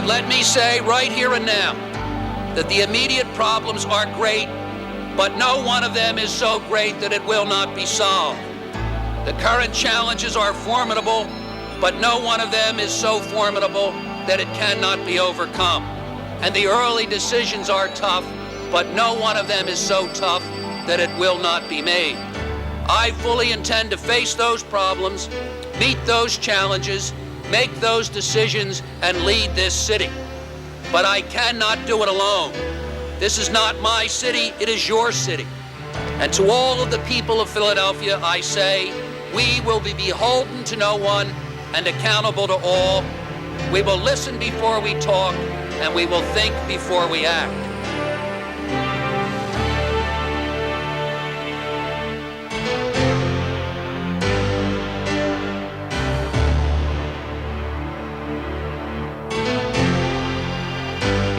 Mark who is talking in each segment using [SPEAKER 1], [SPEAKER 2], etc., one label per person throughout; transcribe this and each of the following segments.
[SPEAKER 1] But let me say right here and now that the immediate problems are great, but no one of them is so great that it will not be solved. The current challenges are formidable, but no one of them is so formidable that it cannot be overcome. And the early decisions are tough, but no one of them is so tough that it will not be made. I fully intend to face those problems, meet those challenges, make those decisions, and lead this city. But I cannot do it alone. This is not my city, it is your city. And to all of the people of Philadelphia, I say, we will be beholden to no one and accountable to all. We will listen before we talk, and we will think before we act.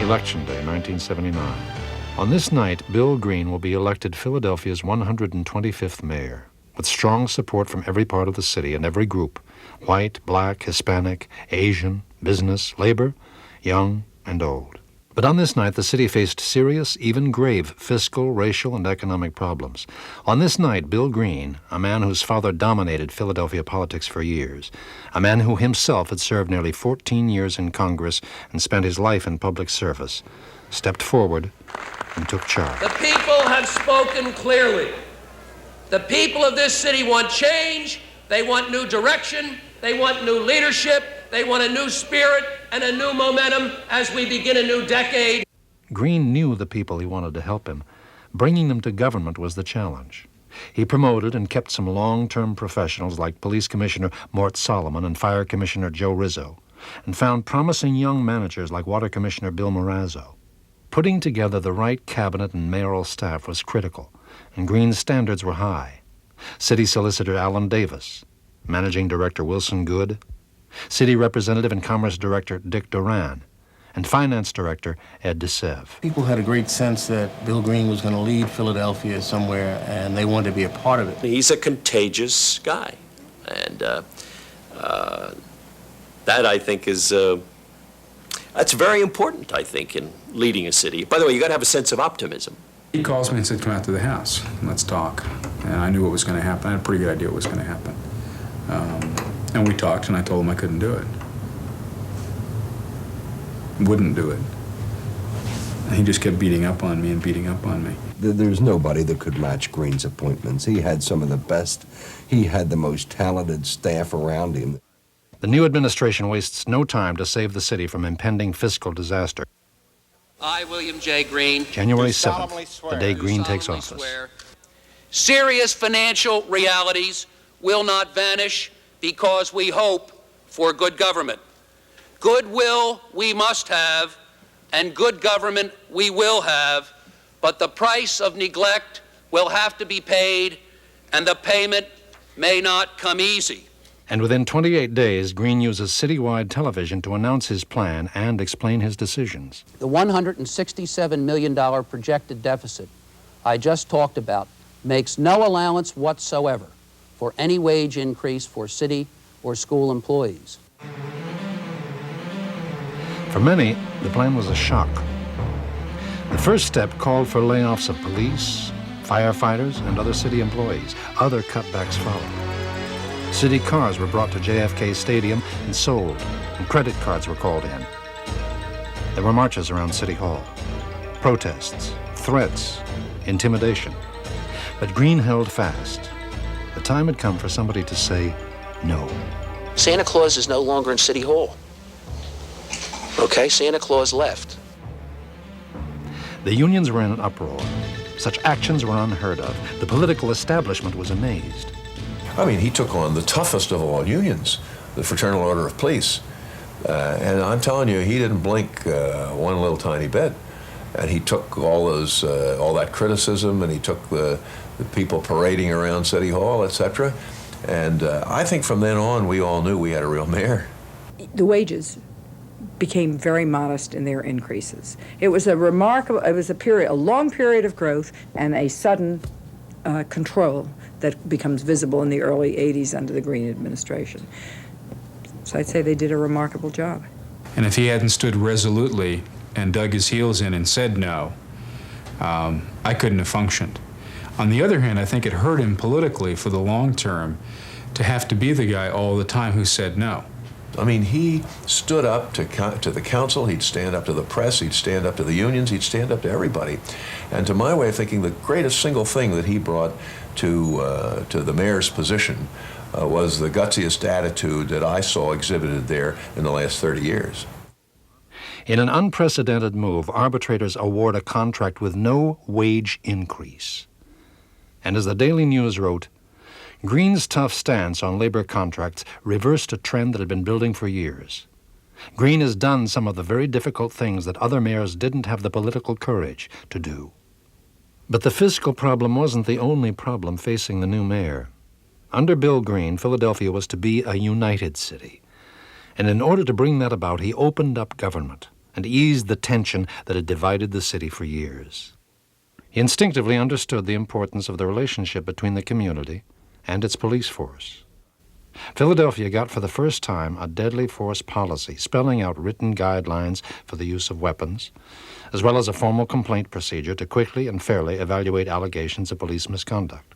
[SPEAKER 2] Election Day, 1979. On this night, Bill Green will be elected Philadelphia's 125th mayor, with strong support from every part of the city and every group: white, black, Hispanic, Asian, business, labor, young, and old. But on this night, the city faced serious, even grave, fiscal, racial, and economic problems. On this night, Bill Green, a man whose father dominated Philadelphia politics for years, a man who himself had served nearly 14 years in Congress and spent his life in public service, stepped forward and took charge.
[SPEAKER 1] The people have spoken clearly. The people of this city want change, they want new direction, they want new leadership, they want a new spirit and a new momentum as we begin a new decade.
[SPEAKER 2] Green knew the people he wanted to help him. Bringing them to government was the challenge. He promoted and kept some long-term professionals like Police Commissioner Mort Solomon and Fire Commissioner Joe Rizzo, and found promising young managers like Water Commissioner Bill Morazzo. Putting together the right cabinet and mayoral staff was critical, and Green's standards were high. City Solicitor Alan Davis, Managing Director Wilson Good, City Representative and Commerce Director Dick Duran, and Finance Director Ed DeSev.
[SPEAKER 3] People had a great sense that Bill Green was going to lead Philadelphia somewhere, and they wanted to be a part of it.
[SPEAKER 4] He's a contagious guy, and that, I think, is that's very important, I think, in leading a city. By the way, you got to have a sense of optimism.
[SPEAKER 5] He calls me and said, "Come out to the house, and let's talk." And I knew what was going to happen. I had a pretty good idea what was going to happen. And we talked, and I told him I couldn't do it. Wouldn't do it. And he just kept beating up on me and beating up on me.
[SPEAKER 6] There's nobody that could match Green's appointments. He had some of the best. He had the most talented staff around him.
[SPEAKER 2] The new administration wastes no time to save the city from impending fiscal disaster.
[SPEAKER 1] I, William J. Green,
[SPEAKER 2] January 7th, the day Green takes office.
[SPEAKER 1] Serious financial realities will not vanish because we hope for good government. Goodwill we must have, and good government we will have, but the price of neglect will have to be paid, and the payment may not come easy.
[SPEAKER 2] And within 28 days, Green uses citywide television to announce his plan and explain his decisions.
[SPEAKER 7] The $167 million projected deficit I just talked about makes no allowance whatsoever for any wage increase for city or school employees.
[SPEAKER 2] For many, the plan was a shock. The first step called for layoffs of police, firefighters, and other city employees. Other cutbacks followed. City cars were brought to JFK Stadium and sold, and credit cards were called in. There were marches around City Hall, protests, threats, intimidation. But Green held fast. The time had come for somebody to say no.
[SPEAKER 7] Santa Claus is no longer in City Hall. Okay, Santa Claus left.
[SPEAKER 2] The unions were in an uproar. Such actions were unheard of. The political establishment was amazed.
[SPEAKER 8] I mean, he took on the toughest of all unions, the Fraternal Order of Police. And I'm telling you, he didn't blink one little tiny bit. And he took all that criticism, and he took the people parading around City Hall, etc. And I think from then on, we all knew we had a real mayor.
[SPEAKER 9] The wages became very modest in their increases. It was a remarkable, it was a long period of growth and a sudden control that becomes visible in the early 80s under the Green administration. So I'd say they did a remarkable job.
[SPEAKER 5] And if he hadn't stood resolutely and dug his heels in and said no, I couldn't have functioned. On the other hand, I think it hurt him politically for the long term to have to be the guy all the time who said no.
[SPEAKER 8] I mean, he stood up to the council, he'd stand up to the press, he'd stand up to the unions, he'd stand up to everybody. And to my way of thinking, the greatest single thing that he brought to the mayor's position was the gutsiest attitude that I saw exhibited there in the last 30 years.
[SPEAKER 2] In an unprecedented move, arbitrators award a contract with no wage increase. And as the Daily News wrote, Green's tough stance on labor contracts reversed a trend that had been building for years. Green has done some of the very difficult things that other mayors didn't have the political courage to do. But the fiscal problem wasn't the only problem facing the new mayor. Under Bill Green, Philadelphia was to be a united city. And in order to bring that about, he opened up government and eased the tension that had divided the city for years. He instinctively understood the importance of the relationship between the community and its police force. Philadelphia got for the first time a deadly force policy, spelling out written guidelines for the use of weapons, as well as a formal complaint procedure to quickly and fairly evaluate allegations of police misconduct,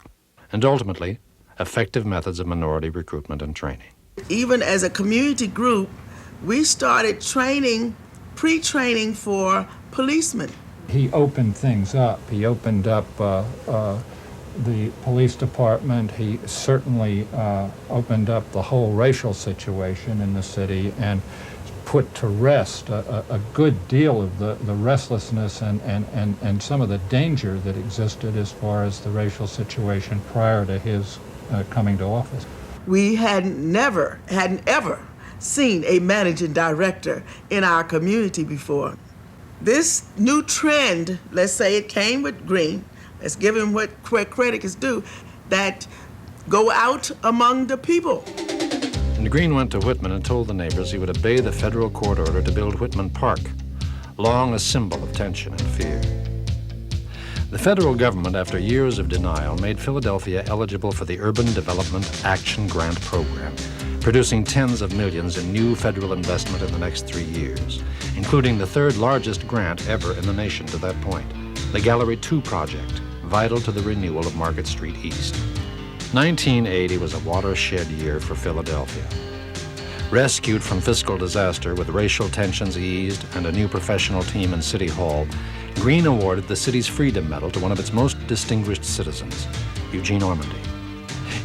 [SPEAKER 2] and ultimately, effective methods of minority recruitment and training.
[SPEAKER 10] Even as a community group, we started training, pre-training for policemen.
[SPEAKER 11] He opened things up. He opened up the police department. He certainly opened up the whole racial situation in the city and put to rest a good deal of the restlessness and some of the danger that existed as far as the racial situation prior to his coming to office.
[SPEAKER 10] We hadn't ever seen a managing director in our community before. This new trend, let's say it came with Green, let's give him where credit is due, that go out among the people.
[SPEAKER 2] And Green went to Whitman and told the neighbors he would obey the federal court order to build Whitman Park, long a symbol of tension and fear. The federal government, after years of denial, made Philadelphia eligible for the Urban Development Action Grant Program, producing tens of millions in new federal investment in the next 3 years, including the third largest grant ever in the nation to that point, the Gallery 2 project, vital to the renewal of Market Street East. 1980 was a watershed year for Philadelphia. Rescued from fiscal disaster with racial tensions eased and a new professional team in City Hall, Green awarded the city's Freedom Medal to one of its most distinguished citizens, Eugene Ormandy.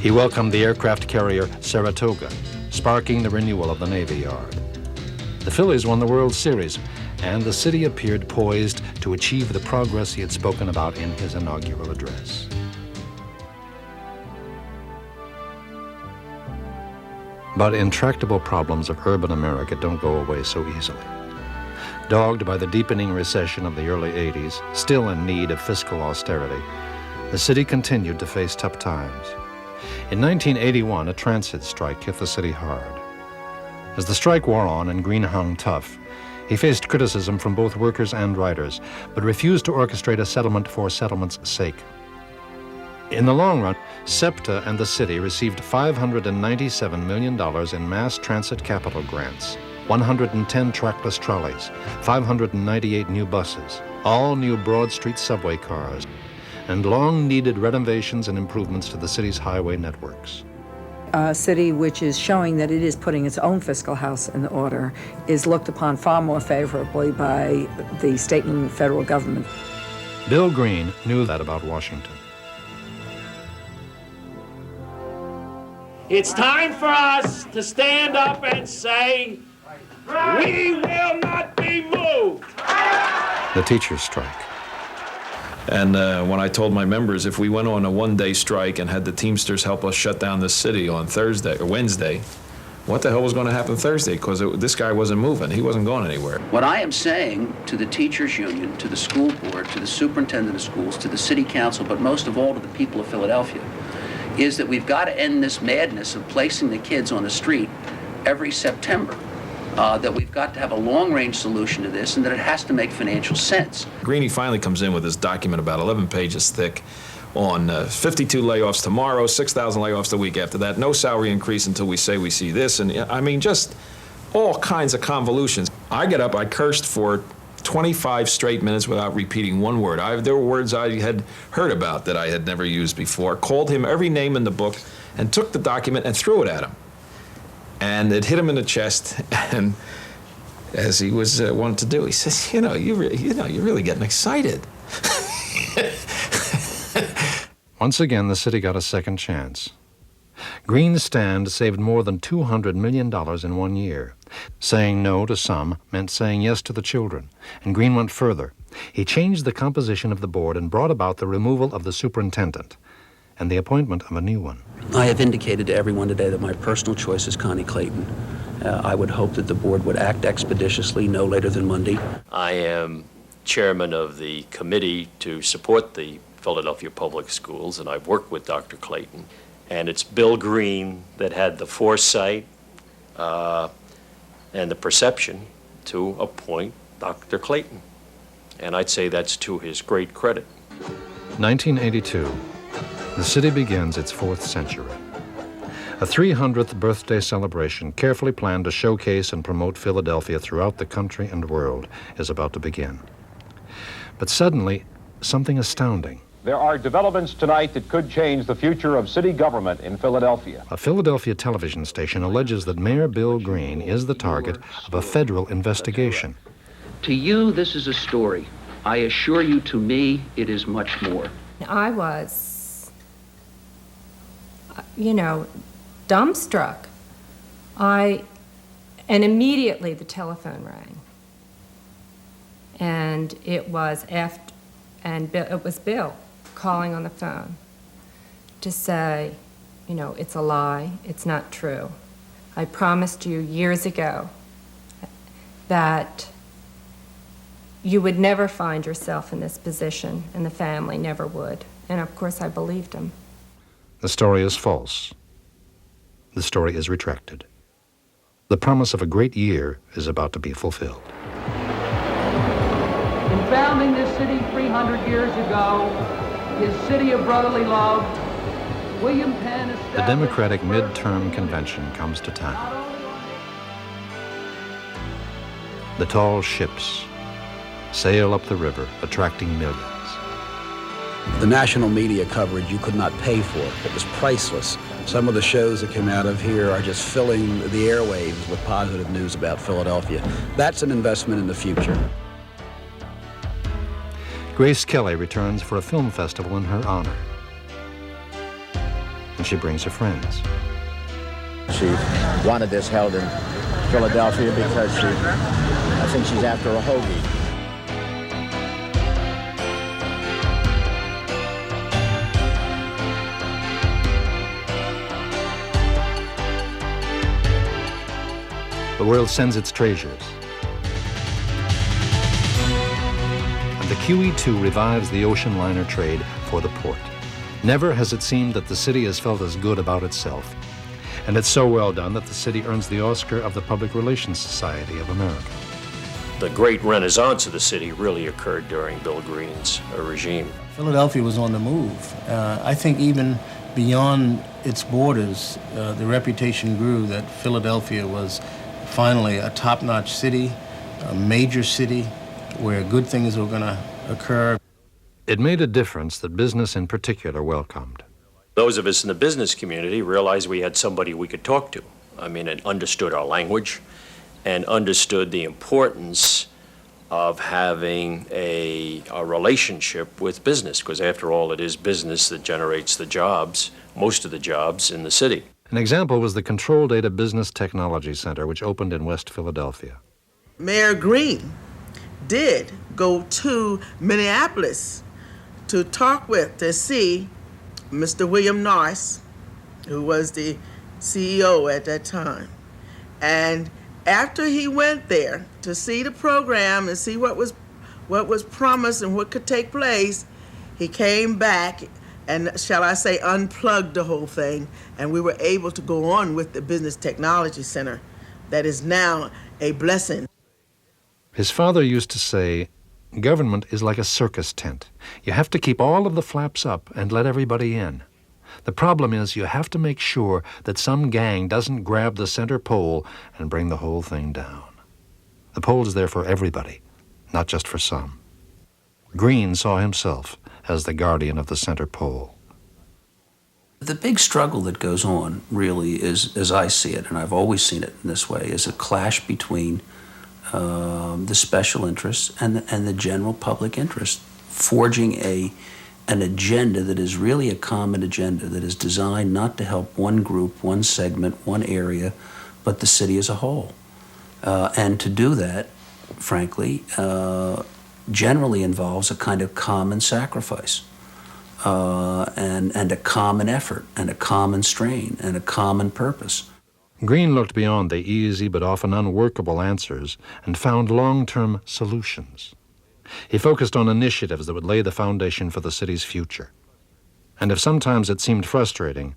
[SPEAKER 2] He welcomed the aircraft carrier Saratoga, sparking the renewal of the Navy Yard. The Phillies won the World Series, and the city appeared poised to achieve the progress he had spoken about in his inaugural address. But intractable problems of urban America don't go away so easily. Dogged by the deepening recession of the early 80s, still in need of fiscal austerity, the city continued to face tough times. In 1981, a transit strike hit the city hard. As the strike wore on and Green hung tough, he faced criticism from both workers and riders, but refused to orchestrate a settlement for settlement's sake. In the long run, SEPTA and the city received $597 million in mass transit capital grants, 110 trackless trolleys, 598 new buses, all new Broad Street subway cars, and long-needed renovations and improvements to the city's highway networks.
[SPEAKER 9] A city which is showing that it is putting its own fiscal house in order is looked upon far more favorably by the state and federal government.
[SPEAKER 2] Bill Green knew that about Washington.
[SPEAKER 12] It's time for us to stand up and say, we will not be moved.
[SPEAKER 2] The teachers' strike.
[SPEAKER 13] And when I told my members if we went on a one-day strike and had the Teamsters help us shut down the city on Thursday or Wednesday, what the hell was going to happen Thursday? Because this guy wasn't moving. He wasn't going anywhere.
[SPEAKER 7] What I am saying to the teachers' union, to the school board, to the superintendent of schools, to the city council, but most of all to the people of Philadelphia, is that we've got to end this madness of placing the kids on the street every September. That we've got to have a long-range solution to this, and that it has to make financial sense.
[SPEAKER 13] Greenie finally comes in with this document about 11 pages thick on 52 layoffs tomorrow, 6,000 layoffs the week after that, no salary increase until we say we see this, and I mean, just all kinds of convolutions. I got up, I cursed for 25 straight minutes without repeating one word. There were words I had heard about that I had never used before, called him every name in the book, and took the document and threw it at him. And it hit him in the chest, and as he was wanted to do, he says, you're really getting excited.
[SPEAKER 2] Once again, the city got a second chance. Green's stand saved more than $200 million in 1 year. Saying no to some meant saying yes to the children, and Green went further. He changed the composition of the board and brought about the removal of the superintendent and the appointment of a new one.
[SPEAKER 7] I have indicated to everyone today that my personal choice is Connie Clayton. I would hope that the board would act expeditiously no later than Monday.
[SPEAKER 4] I am chairman of the committee to support the Philadelphia Public Schools, and I've worked with Dr. Clayton. And it's Bill Green that had the foresight and the perception to appoint Dr. Clayton. And I'd say that's to his great credit.
[SPEAKER 2] 1982. The city begins its 4th century. A 300th birthday celebration, carefully planned to showcase and promote Philadelphia throughout the country and world, is about to begin. But suddenly, something astounding.
[SPEAKER 14] There are developments tonight that could change the future of city government in Philadelphia.
[SPEAKER 2] A Philadelphia television station alleges that Mayor Bill Green is the target of a federal investigation.
[SPEAKER 7] To you, this is a story. I assure you, to me, it is much more.
[SPEAKER 15] I was, dumbstruck. And immediately the telephone rang. And it was it was Bill calling on the phone to say, it's a lie, it's not true. I promised you years ago that you would never find yourself in this position, and the family never would. And of course I believed him.
[SPEAKER 2] The story is false. The story is retracted. The promise of a great year is about to be fulfilled.
[SPEAKER 7] In founding this city 300 years ago, his city of brotherly love, William Penn established...
[SPEAKER 2] The Democratic midterm convention comes to town. The tall ships sail up the river, attracting millions.
[SPEAKER 16] The national media coverage you could not pay for. It was priceless. Some of the shows that came out of here are just filling the airwaves with positive news about Philadelphia. That's an investment in the future.
[SPEAKER 2] Grace Kelly returns for a film festival in her honor. And she brings her friends.
[SPEAKER 17] She wanted this held in Philadelphia because I think she's after a hoagie.
[SPEAKER 2] The world sends its treasures. And the QE2 revives the ocean liner trade for the port. Never has it seemed that the city has felt as good about itself. And it's so well done that the city earns the Oscar of the Public Relations Society of America.
[SPEAKER 4] The great renaissance of the city really occurred during Bill Green's regime.
[SPEAKER 3] Philadelphia was on the move. I think even beyond its borders, the reputation grew that Philadelphia was finally a top-notch city, a major city where good things were going to occur.
[SPEAKER 2] It made a difference that business in particular welcomed.
[SPEAKER 4] Those of us in the business community realized we had somebody we could talk to. And understood our language and understood the importance of having a relationship with business, because after all, it is business that generates the jobs, most of the jobs in the city.
[SPEAKER 2] An example was the Control Data Business Technology Center, which opened in West Philadelphia.
[SPEAKER 10] Mayor Green did go to Minneapolis to talk with, to see Mr. William Noyce, who was the CEO at that time. And after he went there to see the program and see what was promised and what could take place, he came back and, shall I say, unplugged the whole thing, and we were able to go on with the Business Technology Center that is now a blessing.
[SPEAKER 2] His father used to say, government is like a circus tent. You have to keep all of the flaps up and let everybody in. The problem is you have to make sure that some gang doesn't grab the center pole and bring the whole thing down. The pole is there for everybody, not just for some. Green saw himself as the guardian of the center pole.
[SPEAKER 7] The big struggle that goes on really is, as I see it, and I've always seen it in this way, is a clash between the special interests and the general public interest, forging an agenda that is really a common agenda that is designed not to help one group, one segment, one area, but the city as a whole. And to do that, frankly, generally involves a kind of common sacrifice and a common effort and a common strain and a common purpose.
[SPEAKER 2] Green looked beyond the easy but often unworkable answers and found long-term solutions. He focused on initiatives that would lay the foundation for the city's future. And if sometimes it seemed frustrating,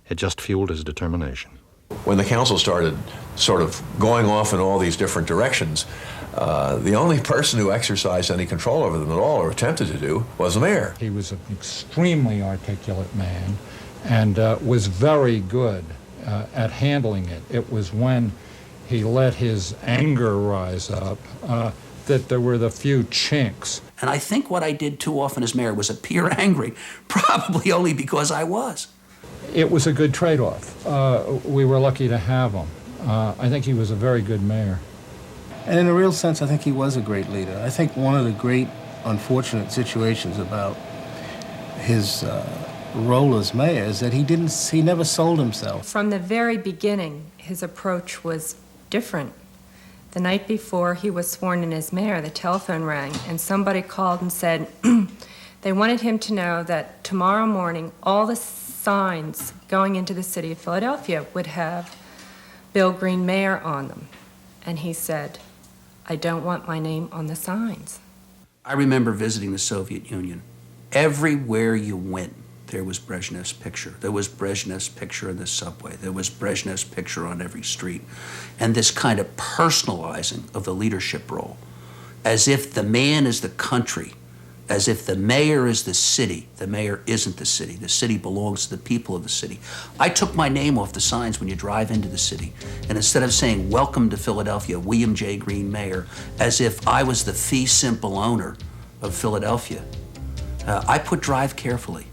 [SPEAKER 2] it just fueled his determination.
[SPEAKER 8] When the council started sort of going off in all these different directions, the only person who exercised any control over them at all, or attempted to do, was the mayor.
[SPEAKER 11] He was an extremely articulate man and was very good at handling it. It was when he let his anger rise up that there were the few chinks.
[SPEAKER 7] And I think what I did too often as mayor was appear angry, probably only because I was.
[SPEAKER 11] It was a good trade-off. We were lucky to have him. I think he was a very good mayor.
[SPEAKER 3] And in a real sense, I think he was a great leader. I think one of the great unfortunate situations about his role as mayor is that he never sold himself.
[SPEAKER 15] From the very beginning, his approach was different. The night before he was sworn in as mayor, the telephone rang, and somebody called and said they wanted him to know that tomorrow morning all the signs going into the city of Philadelphia would have Bill Green Mayor on them. And he said, I don't want my name on the signs.
[SPEAKER 7] I remember visiting the Soviet Union. Everywhere you went, there was Brezhnev's picture. There was Brezhnev's picture in the subway. There was Brezhnev's picture on every street. And this kind of personalizing of the leadership role, as if the man is the country, as if the mayor is the city. The mayor isn't the city. The city belongs to the people of the city. I took my name off the signs when you drive into the city. And instead of saying, welcome to Philadelphia, William J. Green Mayor, as if I was the fee simple owner of Philadelphia, I put drive carefully.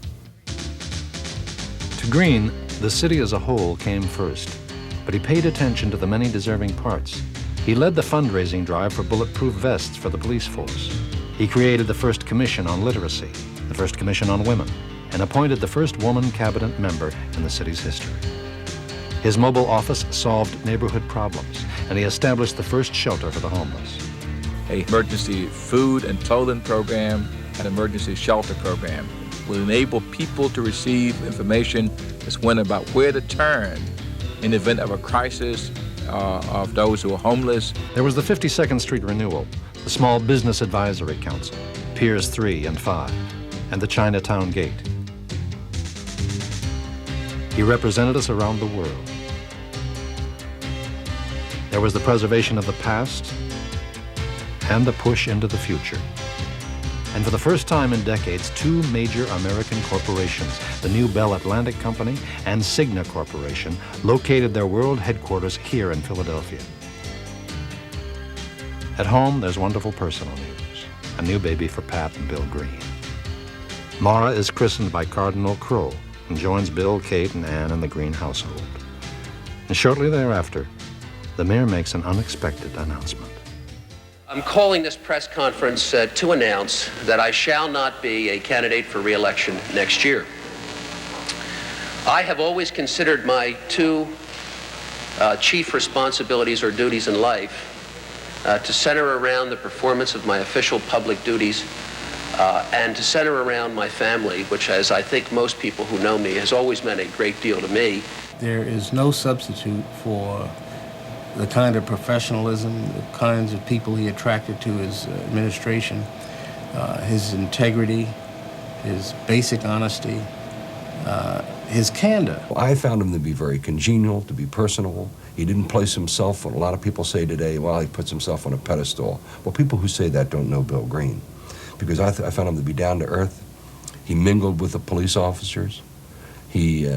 [SPEAKER 2] To Green, the city as a whole came first, but he paid attention to the many deserving parts. He led the fundraising drive for bulletproof vests for the police force. He created the first commission on literacy, the first commission on women, and appointed the first woman cabinet member in the city's history. His mobile office solved neighborhood problems, and he established the first shelter for the homeless.
[SPEAKER 18] An emergency food and clothing program, an emergency shelter program will enable people to receive information this winter about where to turn in the event of a crisis of those who are homeless.
[SPEAKER 2] There was the 52nd Street Renewal, the Small Business Advisory Council, Piers 3 and 5, and the Chinatown Gate. He represented us around the world. There was the preservation of the past and the push into the future. And for the first time in decades, two major American corporations, the New Bell Atlantic Company and Cigna Corporation, located their world headquarters here in Philadelphia. At home, there's wonderful personal news. A new baby for Pat and Bill Green. Mara is christened by Cardinal Crowe and joins Bill, Kate, and Ann in the Green household. And shortly thereafter, the mayor makes an unexpected announcement.
[SPEAKER 7] I'm calling this press conference to announce that I shall not be a candidate for re-election next year. I have always considered my two chief responsibilities or duties in life to center around the performance of my official public duties and to center around my family, which, as I think most people who know me, has always meant a great deal to me.
[SPEAKER 3] There is no substitute for the kind of professionalism, the kinds of people he attracted to his administration, his integrity, his basic honesty, his candor.
[SPEAKER 6] I found him to be very congenial, to be personable. He didn't place himself, what a lot of people say today, well, he puts himself on a pedestal. Well, people who say that don't know Bill Green, because I found him to be down to earth. He mingled with the police officers. He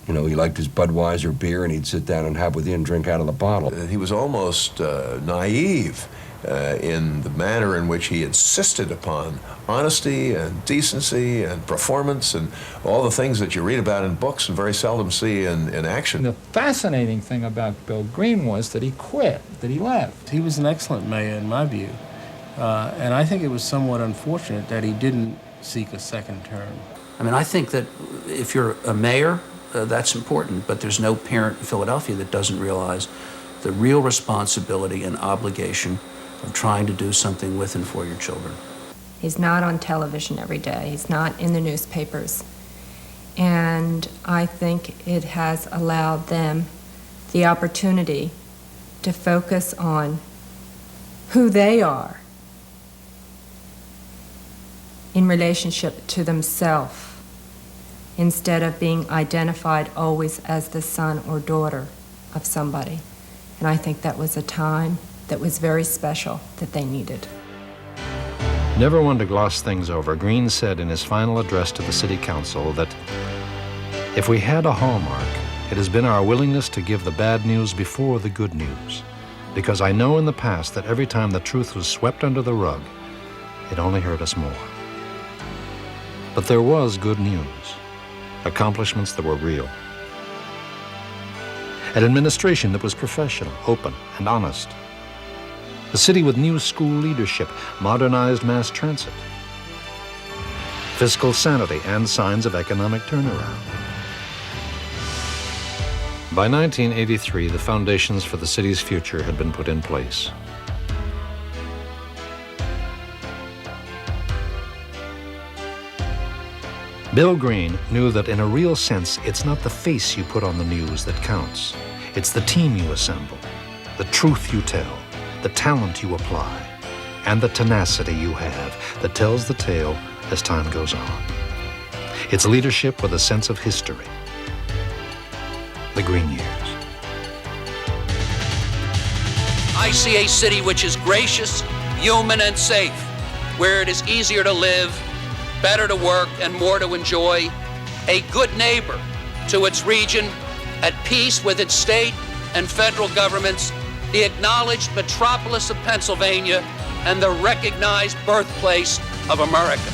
[SPEAKER 6] he liked his Budweiser beer, and he'd sit down and have with you and drink out of the bottle.
[SPEAKER 8] He was almost naive in the manner in which he insisted upon honesty and decency and performance and all the things that you read about in books and very seldom see in action.
[SPEAKER 11] The fascinating thing about Bill Green was that he quit, that he left.
[SPEAKER 3] He was an excellent mayor in my view, and I think it was somewhat unfortunate that he didn't seek a second term.
[SPEAKER 7] I mean, I think that if you're a mayor, that's important, but there's no parent in Philadelphia that doesn't realize the real responsibility and obligation of trying to do something with and for your children.
[SPEAKER 15] He's not on television every day. He's not in the newspapers. And I think it has allowed them the opportunity to focus on who they are in relationship to themselves, instead of being identified always as the son or daughter of somebody. And I think that was a time that was very special that they needed.
[SPEAKER 2] Never one to gloss things over, Green said in his final address to the City Council that if we had a hallmark, it has been our willingness to give the bad news before the good news, because I know in the past that every time the truth was swept under the rug, it only hurt us more. But there was good news. Accomplishments that were real. An administration that was professional, open, and honest. A city with new school leadership, modernized mass transit. Fiscal sanity and signs of economic turnaround. By 1983, the foundations for the city's future had been put in place. Bill Green knew that in a real sense, it's not the face you put on the news that counts. It's the team you assemble, the truth you tell, the talent you apply, and the tenacity you have that tells the tale as time goes on. It's leadership with a sense of history. The Green Years.
[SPEAKER 1] I see a city which is gracious, human, and safe, where it is easier to live, better to work, and more to enjoy, a good neighbor to its region, at peace with its state and federal governments, the acknowledged metropolis of Pennsylvania, and the recognized birthplace of America.